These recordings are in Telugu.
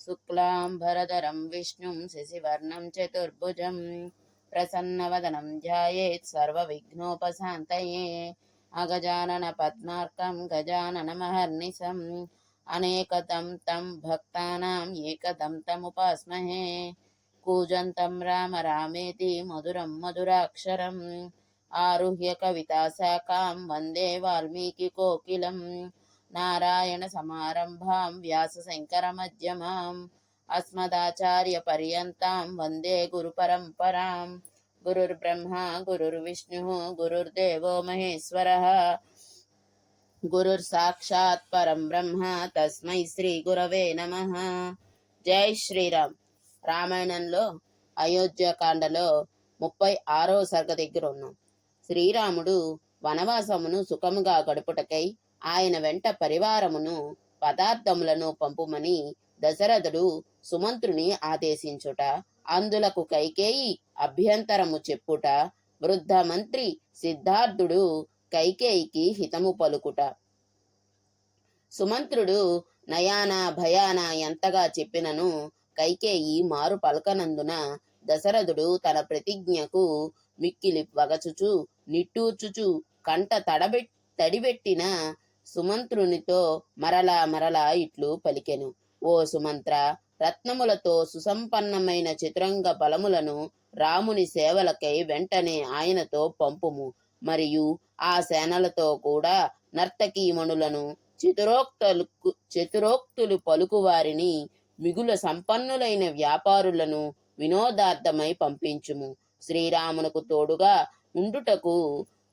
शुक्लाम्बरधरं विष्णुं शशिवर्णं चतुर्भुजं प्रसन्नवदनं ध्यायेत् सर्वविघ्नोपशान्तये। अगजानन पद्मार्कं गजाननमहर्निशम् अनेकदं तं भक्तानां एकदं तमुपास्महे। कूजन्तं राम रामेति मधुरं मधुराक्षरम् आरुह्य कविताशाखां वन्दे वाल्मीकिकोकिलम्। नारायणसमारम्भां व्यासशङ्करमध्यमाम् अस्मदाचार्यपर्यन्तां वन्दे गुरुपरम्पराम्। गुरुर्ब्रह्मा गुरुर्विष्णुः गुरुर्देवो महेश्वरः गुरुर्साक्षात् परं ब्रह्म तस्मै శ్రీ గురవే నమః. జై శ్రీరామ్. రామాయణంలో అయోధ్యకాండలో 36వ సర్గ దగ్గర ఉన్నాం. శ్రీరాముడు వనవాసమును సుఖముగా గడుపుటకై ఆయన వెంట పరివారమును పదార్థములను పంపుమని దశరథుడు సుమంత్రుని ఆదేశించుట, అందులకు కైకేయి అభ్యంతరము చెప్పుట, వృద్ధ మంత్రి సిద్ధార్థుడు కైకేయికి హితము పలుకుట. సుమంత్రుడు నయాన భయాన ఎంతగా చెప్పినను కైకేయి మారు పలకనందున దశరథుడు తన ప్రతిజ్ఞకు మిక్కిలి వగచుచు నిట్టూర్చుచు కంట తడిబెట్టిన సుమంత్రునితో మరలా ఇట్లు పలికెను. ఓ సుమంత్ర, రత్నములతో సుసంపన్నమైన చతురంగ బలములను రాముని సేవలకై వెంటనే ఆయనతో పంపుము. మరియు ఆ సేనలతో కూడా నర్తకీమణులను, చతురోక్తులు పలుకువారిని, మిగుల సంపన్నులైన వ్యాపారులను వినోదార్థమై పంపించుము. శ్రీరామునకు తోడుగా ఉండుటకు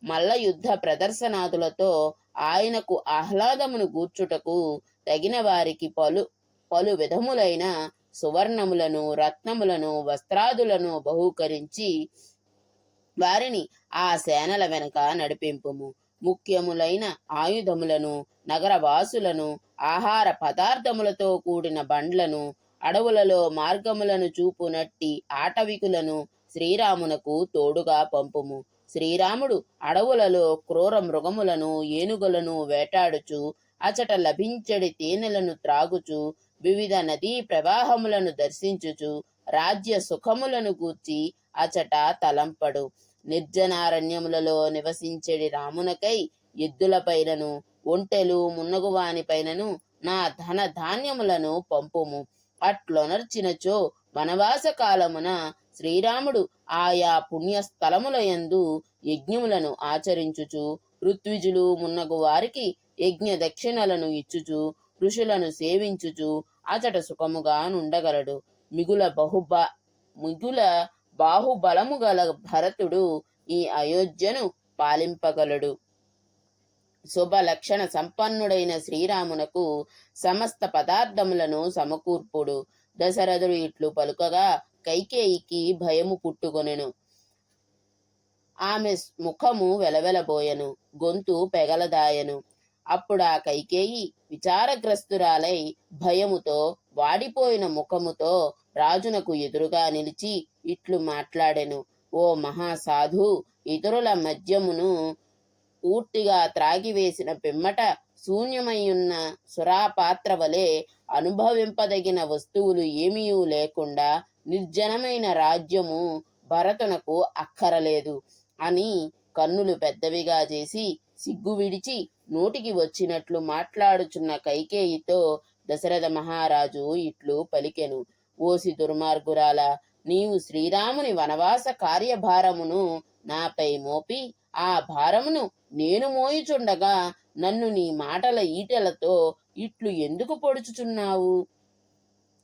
మల్ల యుద్ధ ప్రదర్శనాదులతో ఆయనకు ఆహ్లాదమును గూర్చుటకు తగిన వారికి పలు విధములైన సువర్ణములను, రత్నములను, వస్త్రాదులను బహూకరించి వారిని ఆ సేనల వెనక నడిపింపుము. ముఖ్యములైన ఆయుధములను, నగరవాసులను, ఆహార పదార్థములతో కూడిన బండ్లను, అడవులలో మార్గములను చూపునట్టి ఆటవికులను శ్రీరామునకు తోడుగా పంపుము. శ్రీరాముడు అడవులలో క్రూర మృగములను, ఏనుగులను వేటాడుచు, అచట లభించడి తేనెలను త్రాగుచు, వివిధ నదీ ప్రవాహములను దర్శించుచు, రాజ్య సుఖములను గూర్చి అచట తలంపడు. నిర్జనారణ్యములలో నివసించెడి రామునకై ఎద్దులపైనను, ఒంటెలు మున్నగువానిపైనను నా ధన ధాన్యములను పంపుము. అట్లొనర్చినచో వనవాస కాలమున శ్రీరాముడు ఆయా పుణ్యస్థలములయందు యజ్ఞములను ఆచరించుచు, ఋత్విజులు మున్నగు వారికి యజ్ఞ దక్షిణలను ఇచ్చుచు, ఋషులను సేవించుచు అచట సుఖముగా నుండగలడు. మిగుల బాహుబలము గల భరతుడు ఈ అయోధ్యను పాలింపగలడు. శుభ లక్షణ సంపన్నుడైన శ్రీరామునకు సమస్త పదార్థములను సమకూర్పుడు. దశరథుడు ఇట్లు పలుకగా కైకేయికి భయము పుట్టుకొనెను. ఆమె ముఖము వెలవెలబోయెను, గొంతు పెగలదాయెను. అప్పుడా కైకేయి విచారగ్రస్తురాలై భయముతో వాడిపోయిన ముఖముతో రాజునకు ఎదురుగా నిలిచి ఇట్లు మాట్లాడెను. ఓ మహాసాధు, ఇతరుల మద్యమును పూర్తిగా త్రాగివేసిన పిమ్మట శూన్యమయ్యున్న సురాపాత్ర వలె అనుభవింపదగిన వస్తువులు ఏమీ లేకుండా నిర్జనమైన రాజ్యము భరతునకు అక్కరలేదు అని కన్నులు పెద్దవిగా చేసి సిగ్గు విడిచి నోటికి వచ్చినట్లు మాట్లాడుచున్న కైకేయితో దశరథ మహారాజు ఇట్లు పలికెను. ఓసి దుర్మార్గురాల, నీవు శ్రీరాముని వనవాస కార్యభారమును నాపై మోపి ఆ భారమును నేను మోయుచుండగా నన్ను నీ మాటల ఈటెలతో ఇట్లు ఎందుకు పొడుచుచున్నావు?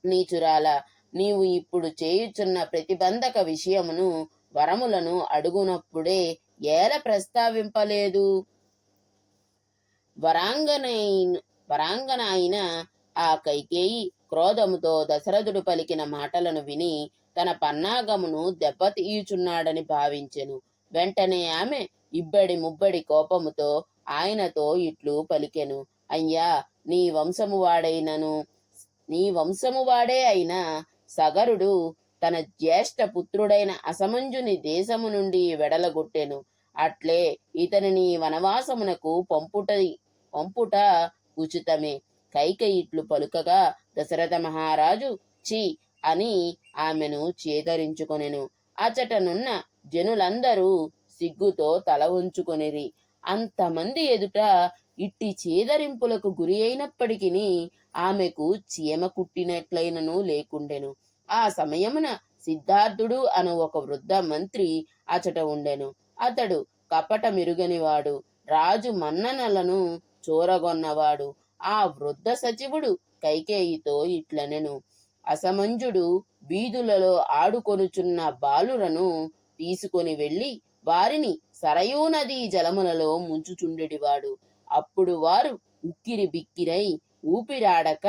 నీచురాల, నీవు ఇప్పుడు చేయుచున్న ప్రతిబంధక విషయమును, వరములను అడుగునప్పుడే ఏల ప్రస్తావింపలేదు? వరాంగన అయిన ఆ కైకేయి క్రోధముతో దశరథుడు పలికిన మాటలను విని తన పన్నాగమును దెబ్బతీయుచున్నాడని భావించెను. వెంటనే ఆమె ఇబ్బడి ముబ్బడి కోపముతో ఆయనతో ఇట్లు పలికెను. అయ్యా, నీ వంశము వాడే అయిన సగరుడు తన జ్యేష్ఠ పుత్రుడైన అసమంజుని దేశము నుండి వెడలగొట్టెను. అట్లే ఇతనిని వనవాసమునకు పంపుట ఉచితమే. కైకేయి ఇట్లు పలుకగా దశరథ మహారాజు ఛీ అని ఆమెను చేదరించుకొనెను. అచటనున్న జనులందరూ సిగ్గుతో తల ఉంచుకొనిరి. అంతమంది ఎదుట ఇట్టి చేదరింపులకు గురి అయినప్పటికీ ఆమెకు చీమ కుట్టినట్లయినను లేకుండెను. ఆ సమయమున సిద్ధార్థుడు అను ఒక వృద్ధ మంత్రి అచట ఉండెను. అతడు కపట మిరుగనివాడు, రాజు మన్ననలను చూరగొన్నవాడు. ఆ వృద్ధ సచివుడు కైకేయితో ఇట్లనెను: అసమంజుడు వీధులలో ఆడుకొనుచున్న బాలురను తీసుకొని వెళ్ళి వారిని సరయూ నదీ జలములలో ముంచుచుండెడివాడు. అప్పుడు వారు ఉక్కిరి బిక్కిరై ఊపిరాడక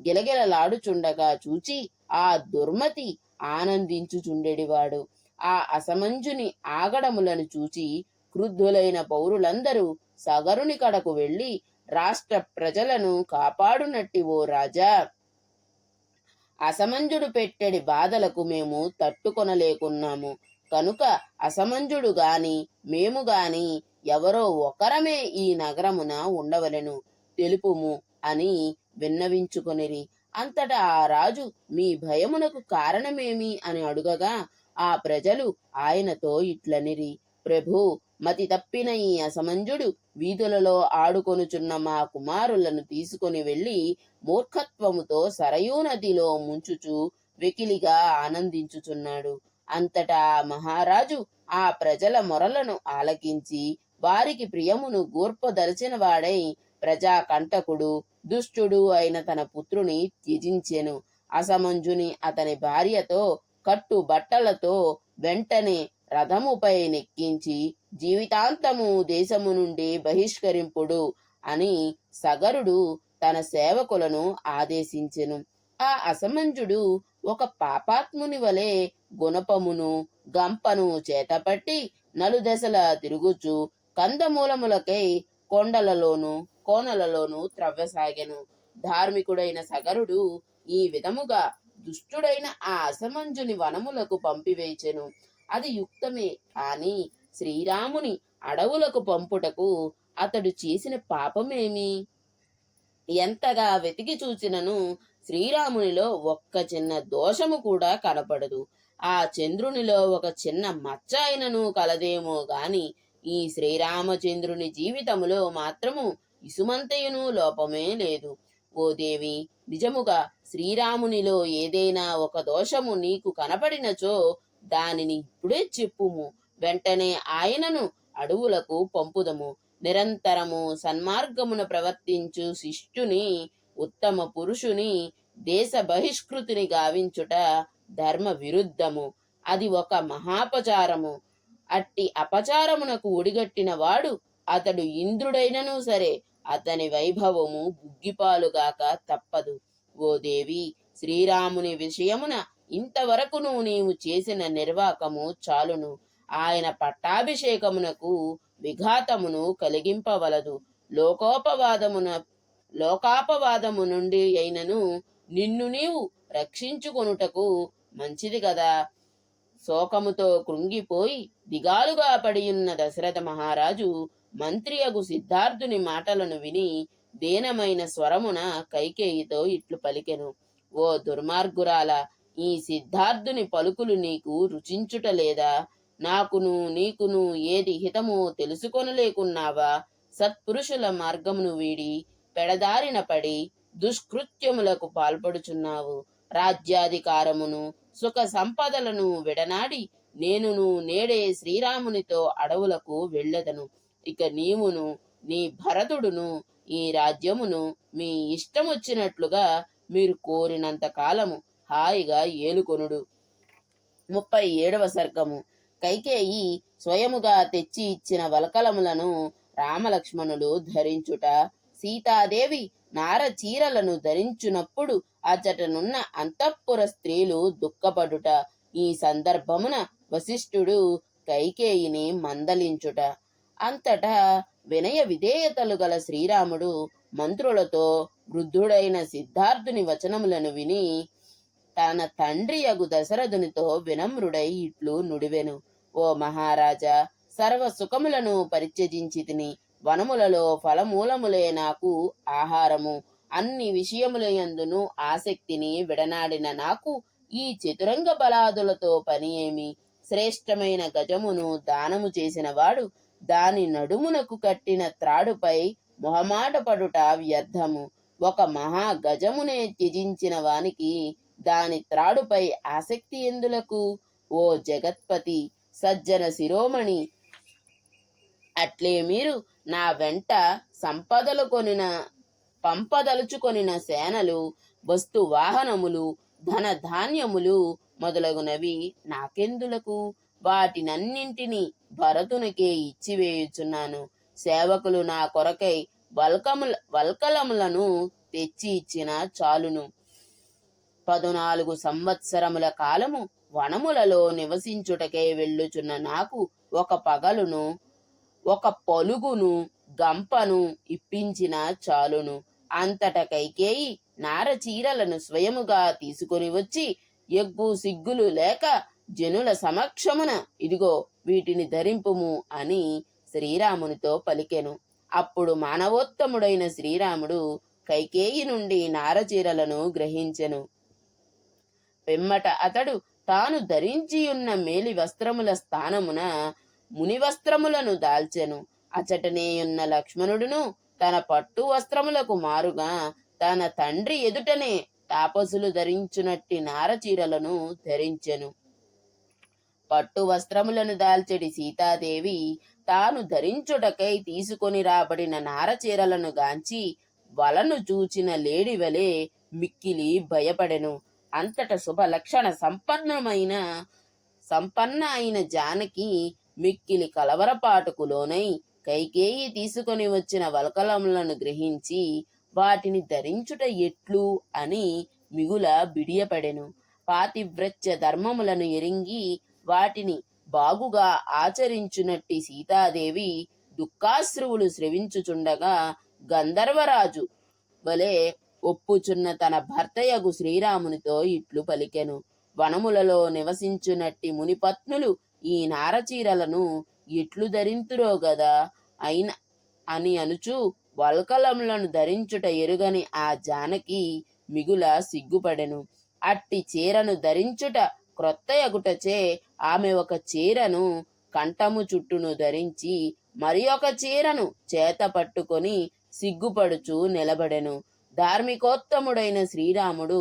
గిలగిలలాడుచుండగా చూచి ఆ దుర్మతి ఆనందించుచుండెడివాడు. ఆ అసమంజుని ఆగడములను చూచి క్రుద్ధులైన పౌరులందరూ సగరుని కడకు వెళ్ళి, రాష్ట్ర ప్రజలను కాపాడునట్టి ఓ రాజా, అసమంజుడు పెట్టెడి బాధలకు మేము తట్టుకొనలేకున్నాము కనుక అసమంజుడు గాని మేము గాని ఎవరో ఒకరమే ఈ నగరమున ఉండవలెను, తెలుపుము అని విన్నవించుకొనిరి. అంతటా ఆ రాజు మీ భయమునకు కారణమేమి అని అడుగగా ఆ ప్రజలు ఆయనతో ఇట్లనిరి: ప్రభు, మతి తప్పిన ఈ అసమంజుడు వీధులలో ఆడుకొనుచున్న మా కుమారులను తీసుకొని వెళ్ళి మూర్ఖత్వముతో సరయూ నదిలో ముంచుచు వెకిలిగా ఆనందించుచున్నాడు. అంతటా మహారాజు ఆ ప్రజల మొరలను ఆలకించి వారికి ప్రియమును గూర్పదలచిన వాడై ప్రజాకంటకుడు దుష్టుడు అయిన తన పుత్రుని త్యజించెను. అసమంజుని అతని భార్యతో కట్టు బట్టలతో వెంటనే రథముపై నెక్కించి జీవితాంతము దేశము నుండి బహిష్కరింపుడు అని సగరుడు తన సేవకులను ఆదేశించెను. ఆ అసమంజుడు ఒక పాపాత్ముని వలె గుణపమును గంపను చేతపట్టి నలుదశల తిరుగుచు కందమూలములకై కొండలలోను కోనలలోను త్రవ్వసాగెను. ధార్మికుడైన సగరుడు ఈ విధముగా దుష్టుడైన ఆ అసమంజుని వనములకు పంపివేచెను. అది యుక్తమే, కాని శ్రీరాముని అడవులకు పంపుటకు అతడు చేసిన పాపమేమి? ఎంతగా వెతికి చూచినను శ్రీరామునిలో ఒక్క చిన్న దోషము కూడా కనపడదు. ఆ చంద్రునిలో ఒక చిన్న మచ్చ అయినను కలదేమో గాని ఈ శ్రీరామచంద్రుని జీవితములో మాత్రము ఇసుమంతయును లోపమే లేదు. ఓ దేవి, నిజముగా శ్రీరామునిలో ఏదైనా ఒక దోషము నీకు కనపడినచో దానిని ఇప్పుడే చెప్పుము. వెంటనే ఆయనను అడవులకు పంపుదము. నిరంతరము సన్మార్గమున ప్రవర్తించు శిష్టుని, ఉత్తమ పురుషుని దేశ బహిష్కృతిని గావించుట ధర్మ విరుద్ధము. అది ఒక మహాపచారము. అట్టి అపచారమునకు ఒడిగట్టిన వాడు అతడు ఇంద్రుడైనను సరే అతని వైభవము బుగ్గిపాలుగాక తప్పదు. ఓ దేవి, శ్రీరాముని విషయమున ఇంతవరకును నీవు చేసిన నిర్వాకము చాలును. ఆయన పట్టాభిషేకమునకు విఘాతమును కలిగింపవలదు. లోకాపవాదము నుండి అయినను నిన్ను నీవు రక్షించుకొనుటకు మంచిది కదా. శోకముతో కృంగిపోయి దిగాలుగా పడియున్న దశరథ మహారాజు మంత్రియగు సిద్ధార్థుని మాటలను విని దీనమైన స్వరమున కైకేయితో ఇట్లు పలికెను: ఓ దుర్మార్గురాల, ఈ సిద్ధార్థుని పలుకులు నీకు రుచించుటలేదా? నాకును నీకును ఏది హితమో తెలుసుకొనలేకున్నావా? సత్పురుషుల మార్గమును వీడి పెడదారిన పడి దుష్కృత్యములకు పాల్పడుచున్నావు. రాజ్యాధికారమును సుఖ సంపదలను విడనాడి నేనును నేడే శ్రీరామునితో అడవులకు వెళ్ళెదను. ఇక నీవును నీ భరతుడును ఈ రాజ్యమును మీ ఇష్టమొచ్చినట్లుగా మీరు కోరినంత కాలము హాయిగా ఏలుకొనుడు. 37వ సర్గము. కైకేయి స్వయముగా తెచ్చి ఇచ్చిన వల్కలములను రామలక్ష్మణులు ధరించుట, సీతాదేవి నార చీరలను ధరించునప్పుడు అచటనున్న అంతఃపుర స్త్రీలు దుఃఖపడుట. ఈ సందర్భమున వశిష్ఠుడు కైకేయిని మందలించుట. అంతటా వినయ విధేయతలు గల శ్రీరాముడు మంత్రులతో వృద్ధుడైన సిద్ధార్థుని వచనములను విని తన తండ్రియగు దశరథునితో వినమ్రుడై ఇట్లు నుడివెను: ఓ మహారాజా, సర్వ సుఖములను పరిత్యజించి తిని వనములలో ఫలమూలములే నాకు ఆహారము. అన్ని విషయములయందును ఆసక్తిని విడనాడిన నాకు ఈ చతురంగ బలాదులతో పని ఏమి? శ్రేష్టమైన గజమును దానము చేసిన వాడు దాని నడుమునకు కట్టిన త్రాడుపై మొహమాట పడుట వ్యర్థము. ఒక మహా గజమునే త్యజించిన వానికి దాని త్రాడుపై ఆసక్తి ఎందులకు? ఓ జగత్పతి, సజ్జన శిరోమణి, అట్లే మీరు నా వెంట పంపదలుచుకొనిన సేనలు, వస్తు వాహనములు, ధన ధాన్యములు మొదలగునవి నాకెందులకు? వాటినన్నింటినీ భరతునికే ఇచ్చివేయుచున్నాను. సేవకులు నా కొరకై వల్కలములను తెచ్చి ఇచ్చిన చాలును. 14 సంవత్సరముల కాలము వనములలో నివసించుటకై వెళ్ళుచున్న నాకు ఒక పగలును, ఒక పలుగును, గంపను ఇప్పించిన చాలును. అంతట కైకేయి నారచీరలను స్వయముగా తీసుకొని వచ్చి ఎగ్గు సిగ్గులు లేక జనుల సమక్షమున ఇదిగో వీటిని ధరింపుము అని శ్రీరామునితో పలికెను. అప్పుడు మానవోత్తముడైన శ్రీరాముడు కైకేయి నుండి నారచీరలను గ్రహించెను. పిమ్మట అతడు తాను ధరించియున్న మేలి వస్త్రముల స్థానమున ముని వస్త్రములను దాల్చెను. అచటనేయున్న లక్ష్మణుడును తన పట్టు వస్త్రములకు మారుగా తన తండ్రి ఎదుటనే తాపసులు ధరించునట్టి నారచీరలను ధరించెను. పట్టు వస్త్రములను దాల్చెడి సీతాదేవి తాను ధరించుటకై తీసుకొని రాబడిన నారచీరలను గాంచి వలను చూచిన లేడివలే మిక్కిలి భయపడెను. అంతట శుభలక్షణ సంపన్న అయిన జానకి మిక్కిలి కలవరపాటుకు లోనై కైకేయి తీసుకొని వచ్చిన వల్కలములను గ్రహించి వాటిని ధరించుట ఎట్లు అని మిగుల బిడియపడెను. పాతివ్రత్య ధర్మములను ఎరింగి వాటిని బాగుగా ఆచరించునట్టి సీతాదేవి దుఃఖాశ్రువులు స్రవించుచుండగా గంధర్వరాజు వలె ఒప్పుచున్న తన భర్తయగు శ్రీరామునితో ఇట్లు పలికెను. వనములలో నివసించునట్టి మునిపత్నులు ఈ నారచీరలను ఎట్లు ధరింతురో గదా అని అనుచు వల్కలములను ధరించుట ఎరుగని ఆ జానకి మిగుల సిగ్గుపడెను. అట్టి చీరను ధరించుట క్రొత్తయగుటచే ఆమె ఒక చీరను కంఠము చుట్టును ధరించి మరి ఒక చీరను చేత పట్టుకొని సిగ్గుపడుచు నిలబడెను. ధార్మికోత్తముడైన శ్రీరాముడు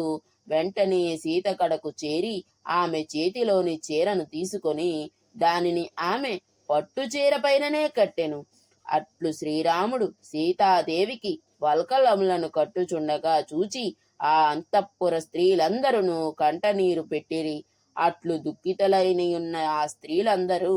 వెంటనే సీత కడకు చేరి ఆమె చేతిలోని చీరను తీసుకొని దానిని ఆమె పట్టు చీరపైననే కట్టెను. అట్లు శ్రీరాముడు సీతాదేవికి వల్కలములను కట్టుచుండగా చూచి ఆ అంతఃపుర స్త్రీలందరూ కంటనీరు పెట్టిరి. అట్లు దుఃఖితులైనయున్న ఆ స్త్రీలందరూ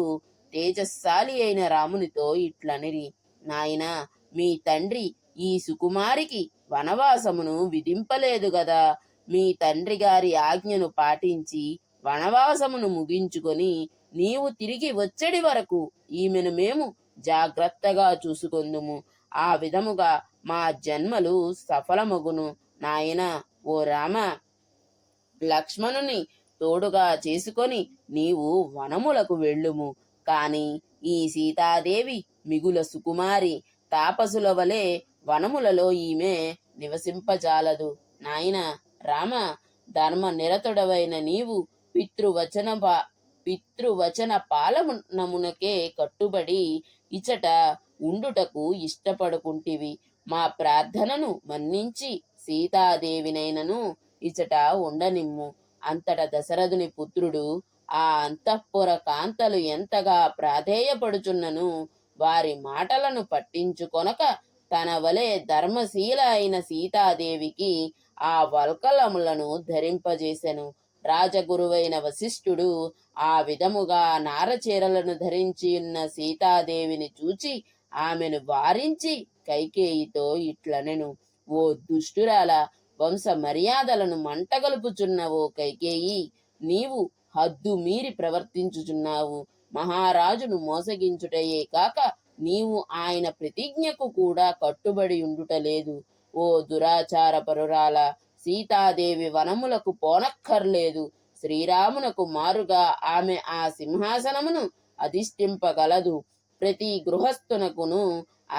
తేజస్శాలి అయిన రామునితో ఇట్లనిరి. నాయనా, మీ తండ్రి ఈ సుకుమారికి వనవాసమును విధింపలేదు గదా. మీ తండ్రి గారి ఆజ్ఞను పాటించి వనవాసమును ముగించుకొని నీవు తిరిగి వచ్చడి వరకు ఈమెను మేము జాగ్రత్తగా చూసుకొందుము. ఆ విధముగా మా జన్మలు సఫలమగును. నాయన, ఓ రామ, లక్ష్మణుని తోడుగా చేసుకొని నీవు వనములకు వెళ్ళుము. కాని ఈ సీతాదేవి మిగుల సుకుమారి, తాపసుల వలె వనములలో ఈమె నివసింపజాలదు. నాయన రామ, ధర్మ నిరతుడవైన నీవు పితృవచన పాలనమునకే కట్టుబడి ఇచట ఉండుటకు ఇష్టపడుకుంటివి. మా ప్రార్థనను మన్నించి సీతాదేవినైనను ఇచట ఉండనిమ్ము. అంతట దశరథుని పుత్రుడు ఆ అంతఃపుర కాంతలు ఎంతగా ప్రాధేయపడుచున్నను వారి మాటలను పట్టించుకొనక తన వలె ధర్మశీల అయిన సీతాదేవికి ఆ వల్కలములను ధరింపజేసెను. రాజగురువైన వశిష్ఠుడు ఆ విధముగా నారచీరలను ధరించియున్న సీతాదేవిని చూచి ఆమెను వారించి కైకేయితో ఇట్లనెను. ఓ దుష్టురాల, వంశ మర్యాదలను మంటగలుపుచున్నవో కైకేయి, నీవు హద్దు మీరి ప్రవర్తించుచున్నావు. మహారాజును మోసగించుటయే కాక నీవు ఆయన ప్రతిజ్ఞకు కూడా కట్టుబడి ఉండుటలేదు. ఓ దురాచార పరురాల, సీతాదేవి వనములకు పోనక్కర్లేదు. శ్రీరామునకు మారుగా ఆమె ఆ సింహాసనమును అధిష్ఠింపగలదు. ప్రతి గృహస్థునకును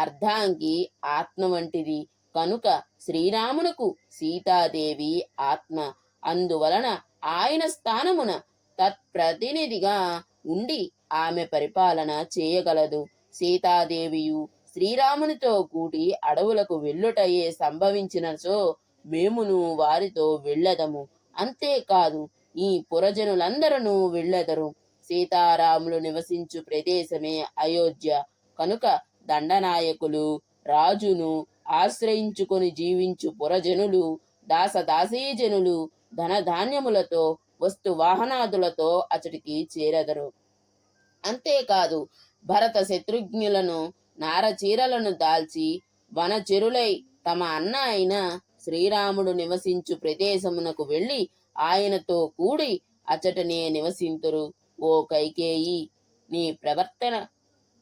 అర్ధాంగి ఆత్మ వంటిది. కనుక శ్రీరామునకు సీతాదేవి ఆత్మ. అందువలన ఆయన స్థానమున తత్ప్రతినిధిగా ఉండి ఆమె పరిపాలన చేయగలదు. సీతాదేవియు శ్రీరామునితో కూడి అడవులకు వెళ్ళుటయే సంభవించినచో మేమును వారితో వెళ్ళదము. అంతేకాదు ఈ పురజనులందరూ వెళ్ళెదరు. సీతారాములు నివసించు ప్రదేశమే అయోధ్య. కనుక దండనాయకులు, రాజును ఆశ్రయించుకొని జీవించు పురజనులు, దాసదాసీజనులు ధనధాన్యములతో వస్తు వాహనాదులతో అచటికి చేరెదరు. అంతేకాదు భరత శత్రుఘ్నులను నారచీరలను దాల్చి వనచెరులై తమ అన్న అయిన శ్రీరాముడు నివసించు ప్రదేశమునకు వెళ్ళి ఆయనతో కూడి అచటనే నివసింతురు. ఓ కైకేయి, నీ ప్రవర్తన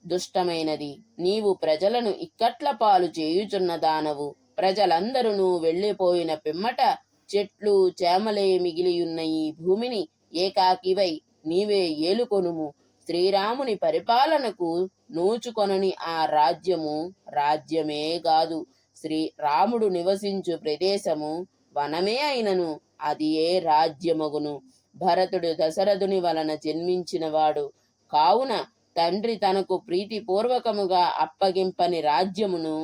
దుష్టమైనది. నీవు ప్రజలను ఇక్కట్ల పాలు చేయుచున్న దానవు. ప్రజలందరూ వెళ్ళిపోయిన పిమ్మట చెట్లు చేమలే మిగిలియున్న ఈ భూమిని ఏకాకివై నీవే ఏలుకొనుము. శ్రీరాముని పరిపాలనకు నోచుకొనని ఆ రాజ్యము రాజ్యమే కాదు. శ్రీరాముడు నివసించు ప్రదేశము వనమే అయినను అది ఏ రాజ్యమగును. భరతుడు దశరథుని వలన జన్మించినవాడు కావున తండ్రి తనకు ప్రీతిపూర్వకముగా అప్పగింపని రాజ్యమును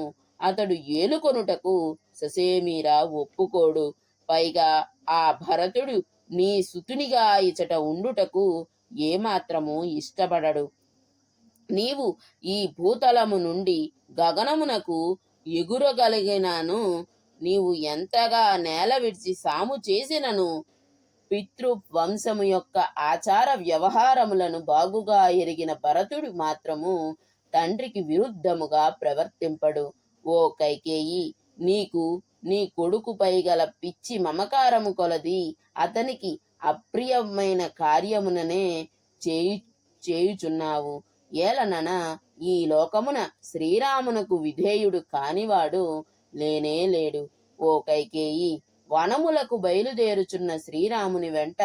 అతడు ఏలుకొనుటకు ససేమీరా ఒప్పుకోడు. పైగా ఆ భరతుడు నీ సుతునిగా ఇచట ఉండుటకు ఏమాత్రము ఇష్టపడడు. నీవు ఈ భూతలము నుండి గగనమునకు ఎగురగలిగినను నీవు ఎంతగా నేల విడిచి సాము చేసినను పితృవంశము యొక్క ఆచార వ్యవహారములను బాగుగా ఎరిగిన భరతుడు మాత్రము తండ్రికి విరుద్ధముగా ప్రవర్తింపడు. ఓ కైకేయి, నీకు నీ కొడుకుపై గల పిచ్చి మమకారము కొలది అతనికి అప్రియమైన కార్యముననే చేయుచున్నావు. ఏలనన ఈ లోకమున శ్రీరామునకు విధేయుడు కానివాడు లేనే లేడు. ఓ కైకేయి, వనములకు బయలుదేరుచున్న శ్రీరాముని వెంట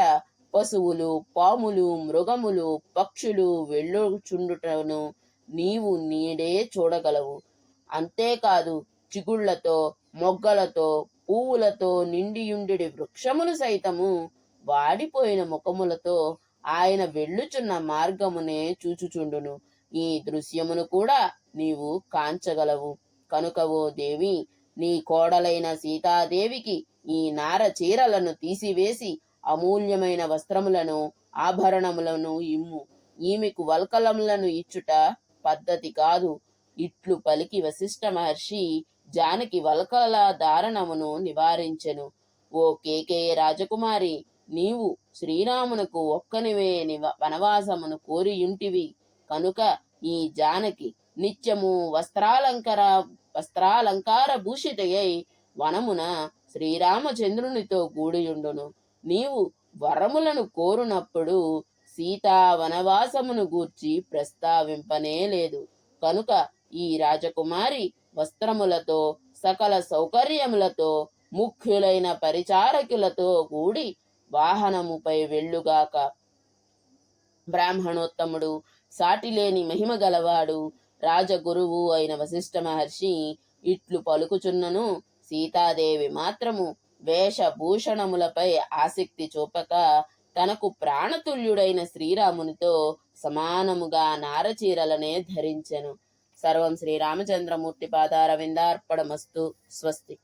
పశువులు, పాములు, మృగములు, పక్షులు వెళ్ళుచుండుటను నీవు నీడే చూడగలవు. అంతేకాదు చిగుళ్లతో, మొగ్గలతో, పువ్వులతో నిండియుండెడి వృక్షములు సైతము వాడిపోయిన ముఖములతో ఆయన వెళ్ళుచున్న మార్గమునే చూచుచుండును. ఈ దృశ్యమును కూడా నీవు కాంచగలవు. కనుక ఓ దేవి, నీ కోడలైన సీతాదేవికి ఈ నార చీరలను తీసివేసి అమూల్యమైన వస్త్రములను, ఆభరణములను ఇమ్ము. ఈమెకు వల్కలములను ఇచ్చుట పద్ధతి కాదు. ఇట్లు పలికి వశిష్ఠ మహర్షి జానకి వల్కల ధారణమును నివారించెను. ఓ కేకేయ రాజకుమారి, నీవు శ్రీరామునకు ఒక్కనివే వనవాసమును కోరియుంటివి. కనుక ఈ జానకి నిత్యము వస్త్రాలంకార భూషితయై వనమున శ్రీరామచంద్రునితో కూడియుండును. నీవు వరములను కోరునప్పుడు సీతా వనవాసమును గూర్చి ప్రస్తావింపనే లేదు. కనుక ఈ రాజకుమారి వస్త్రములతో, సకల సౌకర్యములతో, ముఖ్యులైన పరిచారకులతో కూడి వాహనముపై వెళ్ళుగాక. బ్రాహ్మణోత్తముడు, సాటిలేని మహిమ గలవాడు, రాజగురువు అయిన వశిష్ఠ మహర్షి ఇట్లు పలుకుచున్నను సీతాదేవి మాత్రము వేషభూషణములపై ఆసక్తి చూపక తనకు ప్రాణతుల్యుడైన శ్రీరామునితో సమానముగా నారచీరలనే ధరించెను. సర్వం శ్రీరామచంద్రమూర్తి పాదారవిందార్పణమస్తు. స్వస్తి.